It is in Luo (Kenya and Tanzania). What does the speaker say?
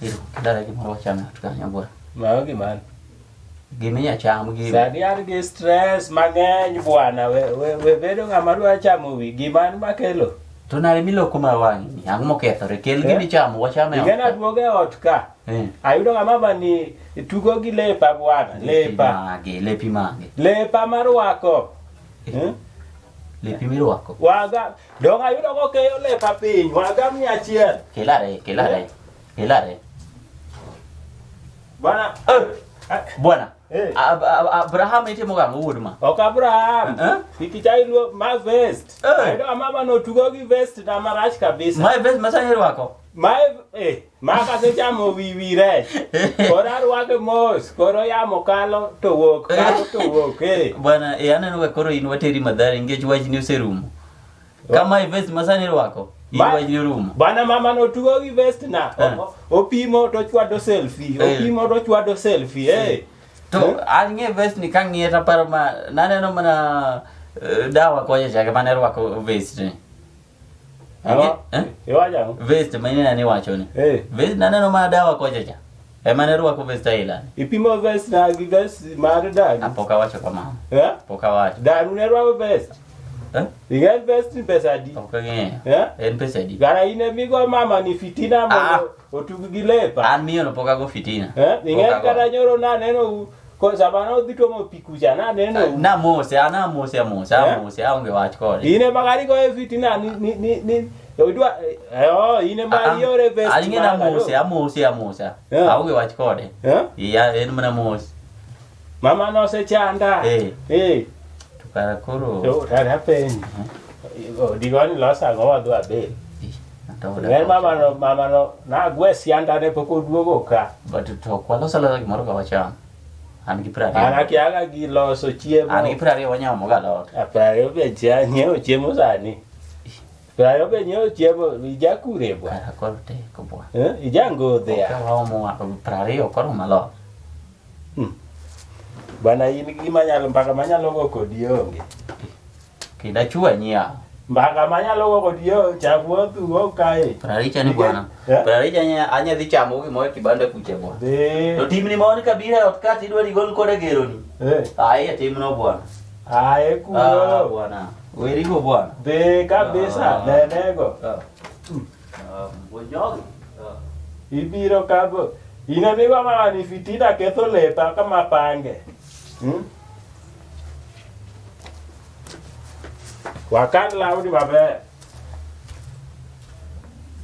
Itu kita lagi mau wacana tukangnya buat. Mau gimana? Gimana chamo gini? Sadi argi stress mang'eny bwana we bedo ng'ama dwa chamo wi gimana makelo? To nare milo kuma wangi. Ang mo kethore kel gini chamo wachame. Igena duoge ot ka. Ayudo ng'ama bani tugo gi lepa bwana, lepa. Lepi mage. Lepa marwako. Lepi mirwako. Waga dong ayudo go keyo lepa piny, waga mia achiel. Kelare. Bwana, Bwana. Abraham ite moga ngud ma. Ok Abraham. Ikichai luo ma vest. Ayudo ng'ama no tugo gi vest na marach kabisa. Ma vest masani rwako. Ma kase chamo wi rech. Koro arwake mos, koro yamo kalo to wuok. Bwana aneno ka koro in wateri madhari ngech wachni oserumo. Kama vest masani rwako. In wachni orumo. Bwana mama no tugo gi vest na. Opimo to chwado selfie. To ange vest ni kangi ta par ma naneno mana dawa koja chake mane rwako vest ni. Iwaja? Vest manina ni wacho ni. Vest naneno mana dawa koja cha. Mane rwako vest ila. Ipimo vest na gigas mar dagi. Apoka wacho kama. Poka wacho. Daru ne rwako vest. Igal vest ni pesa di. Poka nge. En pesa di. Gara ine migo mama ni fitina mondo otugi gi lepa. An miyo no poka go fitina. Ingat kada nyoro na neno ko sabana dito mo pikuja na neno. Na mose aonge wach kode. Ine magari go fitina ni odwa ine mariore vest. Alinge na mose aonge wach kode. Ya en mana mose. Mama no se chanda. Tukara koro. To tara pen. Digoni losa ngwa dwa be. Mama no na gwesi anda ne poko duogo ka. But to kwalo sala gimoro ka wacham. An gi prari. Ana kiaga gi loso chiemo. An gi prari wanyamo ga lot. Prari be chia nyeo chiemo sani. Prari be nyeo chiemo ija kure bwa. Kara koro te ko bwa. Ija ngodhe ya. Ka wamo prari okoro malo. Bana in gima nyalo mpaka manyalo go kodi onge. Kida chua nyia. Mpaka manyalo go kodi chapuo tu go kae. Prari chani bwana. Prari chanya anya dhi chamo gi moyo kibanda kuche bwa. To tim ni moni kabira otkati idwa ni gol kode gero ni. Ai tim no bwana. Ai kuno bwana. Weri go bwana. Kabisa nenego. Bonjogi. Ibiro kabo. Ina miwa mama ni fitina ketho lepa kama pange. Wakan laudi babe.